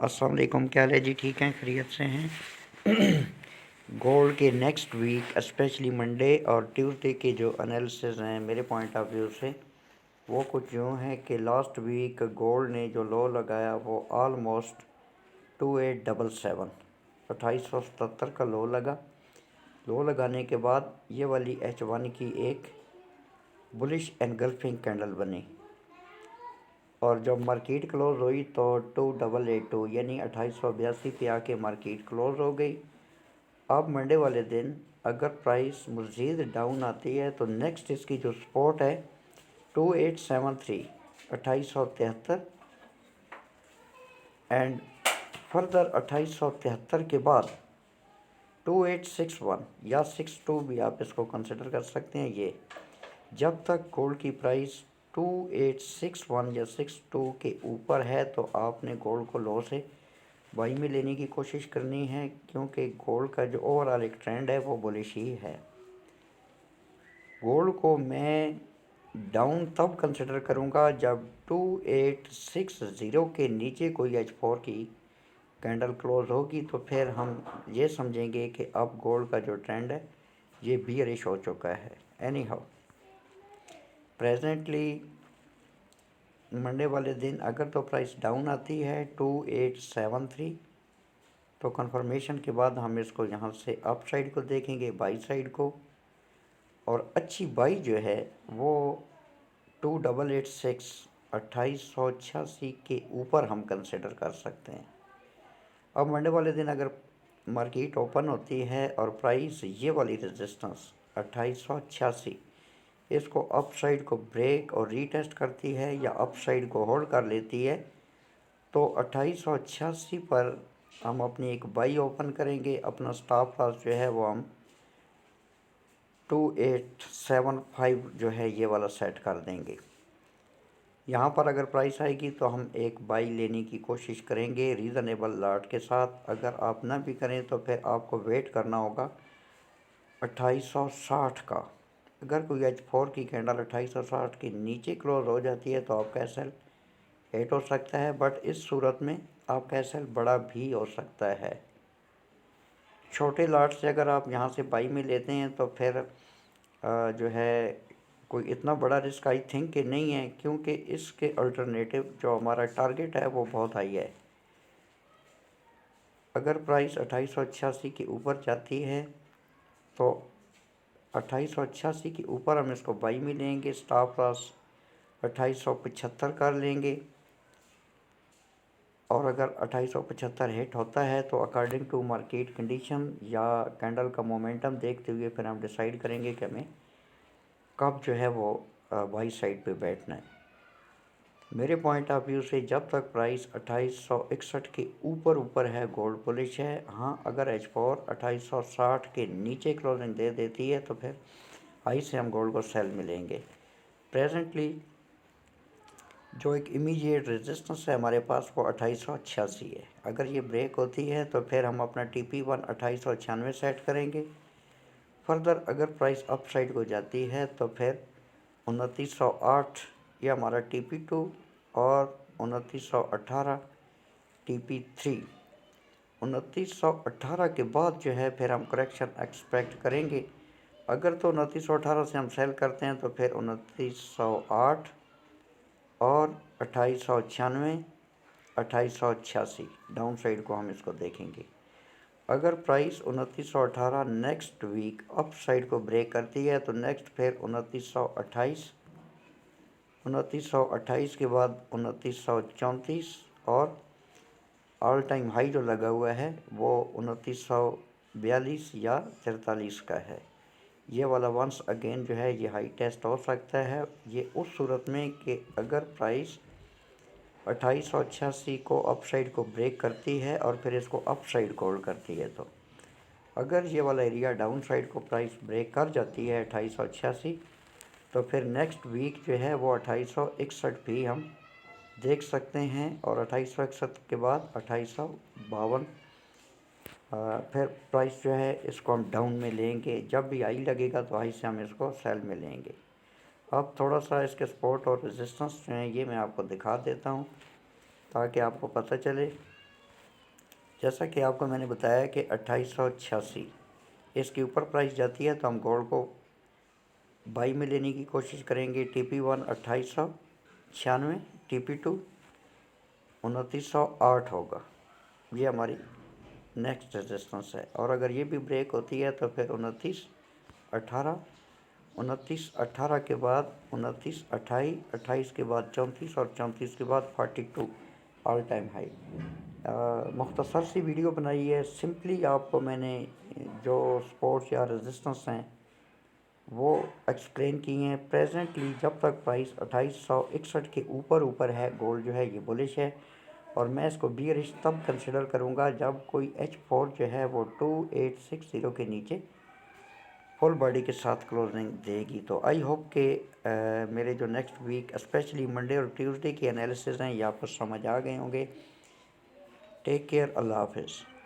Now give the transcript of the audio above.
अस्सलाम वालेकुम, क्या हाल है जी? ठीक हैं, खैरियत से हैं? गोल्ड के नेक्स्ट वीक स्पेशली मंडे और ट्यूसडे के जो एनालिसिस हैं मेरे पॉइंट ऑफ व्यू से वो कुछ यूँ हैं कि लास्ट वीक गोल्ड ने जो लो लगाया वो ऑलमोस्ट 2877 2877 का लो लगा। लो लगाने के बाद ये वाली H1 की एक बुलिश एनगल्फिंग कैंडल बनी और जब मार्केट क्लोज़ हुई तो 2882 यानी 2882 पे आके मार्केट क्लोज़ हो गई। अब मंडे वाले दिन अगर प्राइस मज़ीद डाउन आती है तो नेक्स्ट इसकी जो सपोर्ट है 2873 2873 एंड फर्दर 2873 के बाद 2861 या 62 भी आप इसको कंसिडर कर सकते हैं। ये जब तक गोल्ड की प्राइस 2861 या 62 के ऊपर है तो आपने गोल्ड को लो से बाई में लेने की कोशिश करनी है, क्योंकि गोल्ड का जो ओवरऑल एक ट्रेंड है वो बुलिश ही है। गोल्ड को मैं डाउन तब कंसिडर करूँगा जब 2860 के नीचे कोई H4 की कैंडल क्लोज होगी, तो फिर हम ये समझेंगे कि अब गोल्ड का जो ट्रेंड है ये बियरिश हो चुका है। एनी हाउ प्रेजेंटली मंडे वाले दिन अगर तो प्राइस डाउन आती है 2873 तो कंफर्मेशन के बाद हम इसको यहाँ से अप साइड को देखेंगे, बाई साइड को, और अच्छी बाई जो है वो 2886 2886 के ऊपर हम कंसिडर कर सकते हैं। अब मंडे वाले दिन अगर मार्केट ओपन होती है और प्राइस ये वाली रेजिस्टेंस 2886 इसको अप साइड को ब्रेक और रीटेस्ट करती है या अप साइड को होल्ड कर लेती है तो 2886 पर हम अपनी एक बाई ओपन करेंगे। अपना स्टॉप लॉस जो है वो हम 2875 जो है ये वाला सेट कर देंगे। यहाँ पर अगर प्राइस आएगी तो हम एक बाई लेने की कोशिश करेंगे रीज़नेबल लॉट के साथ। अगर आप ना भी करें तो फिर आपको वेट करना होगा 2860 का। अगर कोई H4 की कैंडल 2860 के नीचे क्लोज हो जाती है तो आपका एसएल हिट हो सकता है, बट इस सूरत में आपका एसएल बड़ा भी हो सकता है। छोटे लॉट से अगर आप यहाँ से बाई में लेते हैं तो फिर जो है कोई इतना बड़ा रिस्क आई थिंक कि नहीं है, क्योंकि इसके अल्टरनेटिव जो हमारा टारगेट है वो बहुत हाई है। अगर प्राइस 2886 के ऊपर जाती है तो 2886 के ऊपर हम इसको बाई में लेंगे, स्टॉप लॉस 2875 कर लेंगे, और अगर 2875 हिट होता है तो अकॉर्डिंग टू मार्केट कंडीशन या कैंडल का मोमेंटम देखते हुए फिर हम डिसाइड करेंगे कि हमें कब जो है वो बाई साइड पे बैठना है। मेरे पॉइंट ऑफ व्यू से जब तक प्राइस 2861 के ऊपर है गोल्ड बुलिश है। हाँ, अगर H4 2860 के नीचे क्लोजिंग दे देती है तो फिर आई से हम गोल्ड को सेल मिलेंगे। प्रेजेंटली जो एक इमीडिएट रेजिस्टेंस है हमारे पास वो 2886 है। अगर ये ब्रेक होती है तो फिर हम अपना TP1 2896 सेट करेंगे। फर्दर अगर प्राइस अप साइड को जाती है तो फिर 2908 ये हमारा TP2 और 2918 TP3। 2918 के बाद जो है फिर हम करेक्शन एक्सपेक्ट करेंगे। अगर तो 2918 से हम सेल करते हैं तो फिर 2908 और 2896 2886 डाउन साइड को हम इसको देखेंगे। अगर price 2918 next week upside को ब्रेक करती है तो नेक्स्ट फिर 2928 के बाद 2934 और ऑल टाइम हाई जो लगा हुआ है वो 2942 या 43 का है। ये वाला वंस अगेन जो है ये हाई टेस्ट हो सकता है। ये उस सूरत में कि अगर प्राइस 2886 को अप साइड को ब्रेक करती है और फिर इसको अप साइड को होल्ड करती है। तो अगर ये वाला एरिया डाउन साइड को प्राइस ब्रेक कर जाती है 2886 तो फिर नेक्स्ट वीक जो है वो 2861 भी हम देख सकते हैं, और 2861 के बाद 2852 फिर प्राइस जो है इसको हम डाउन में लेंगे। जब भी हाई लगेगा तो हाई से हम इसको सेल में लेंगे। अब थोड़ा सा इसके सपोर्ट और रेजिस्टेंस जो है ये मैं आपको दिखा देता हूँ ताकि आपको पता चले। जैसा कि आपको मैंने बताया कि 2886 इसके ऊपर प्राइस जाती है तो हम गोल्ड को बाई में लेने की कोशिश करेंगे। TP1 2896, TP2 2908 होगा। ये हमारी नेक्स्ट रेजिस्टेंस है। और अगर ये भी ब्रेक होती है तो फिर 2918, 2918 के बाद 2928, 28 के बाद 34 और 34 के बाद 42 ऑल टाइम हाई। मुख्तसर सी वीडियो बनाई है। सिंपली आपको मैंने जो सपोर्ट्स या रेजिस्टेंस हैं वो एक्सप्लेन किए हैं। प्रेजेंटली जब तक प्राइस 2861 के ऊपर है गोल्ड जो है ये बुलिश है, और मैं इसको बियरिश तब कंसिडर करूँगा जब कोई H4 जो है वो 2860 के नीचे फुल बॉडी के साथ क्लोजिंग देगी। तो आई होप कि मेरे जो नेक्स्ट वीक स्पेशली मंडे और ट्यूसडे की एनालिसिस हैं ये आपको समझ आ गए होंगे। टेक केयर, अल्लाह हाफिज़।